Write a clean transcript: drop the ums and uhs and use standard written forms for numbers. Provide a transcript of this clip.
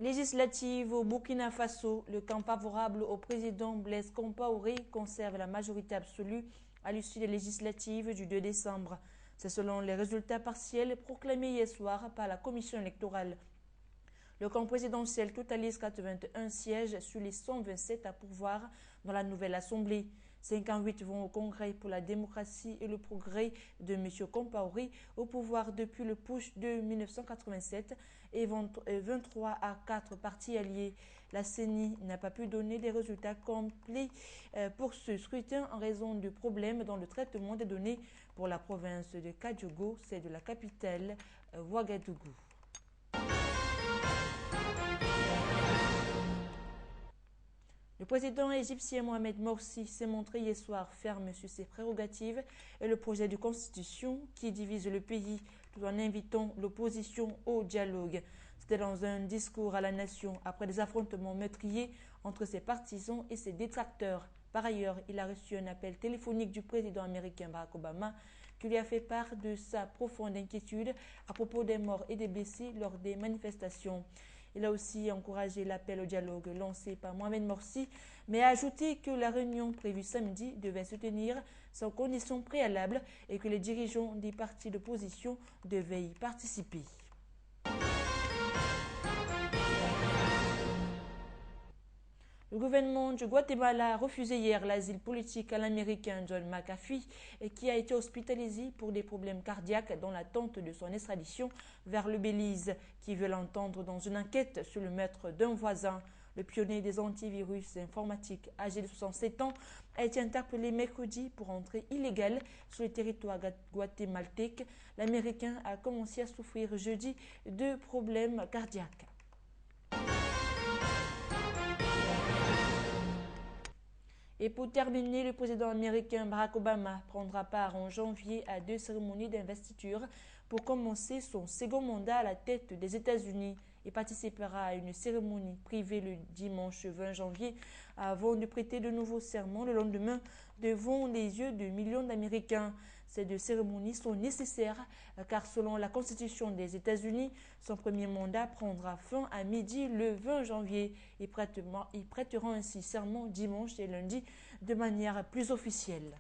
Législative au Burkina Faso, le camp favorable au président Blaise Compaoré conserve la majorité absolue à l'issue des législatives du 2 décembre. C'est selon les résultats partiels proclamés hier soir par la commission électorale. Le camp présidentiel totalise 81 sièges sur les 127 à pourvoir dans la nouvelle assemblée. 58 vont au Congrès pour la démocratie et le progrès de M. Compaoré au pouvoir depuis le putsch de 1987 et 23 à 4 partis alliés. La CENI n'a pas pu donner des résultats complets pour ce scrutin en raison de problèmes dans le traitement des données pour la province de Kadiogo, c'est de la capitale Ouagadougou. Le président égyptien Mohamed Morsi s'est montré hier soir ferme sur ses prérogatives et le projet de constitution qui divise le pays tout en invitant l'opposition au dialogue. C'était dans un discours à la nation après des affrontements meurtriers entre ses partisans et ses détracteurs. Par ailleurs, il a reçu un appel téléphonique du président américain Barack Obama qui lui a fait part de sa profonde inquiétude à propos des morts et des blessés lors des manifestations. Il a aussi encouragé l'appel au dialogue lancé par Mohamed Morsi, mais a ajouté que la réunion prévue samedi devait se tenir sans condition préalable et que les dirigeants des partis d'opposition devaient y participer. Le gouvernement du Guatemala a refusé hier l'asile politique à l'Américain John McAfee qui a été hospitalisé pour des problèmes cardiaques dans l'attente de son extradition vers le Belize, qui veut l'entendre dans une enquête sur le meurtre d'un voisin. Le pionnier des antivirus informatiques, âgé de 67 ans, a été interpellé mercredi pour entrée illégale sur le territoire guatémaltèque. L'Américain a commencé à souffrir jeudi de problèmes cardiaques. Et pour terminer, le président américain Barack Obama prendra part en janvier à 2 cérémonies d'investiture pour commencer son second mandat à la tête des États-Unis et participera à une cérémonie privée le dimanche 20 janvier avant de prêter de nouveaux serments le lendemain devant les yeux de millions d'Américains. Ces 2 cérémonies sont nécessaires car selon la Constitution des États-Unis, son premier mandat prendra fin à midi le 20 janvier. Il prêtera ainsi serment dimanche et lundi de manière plus officielle.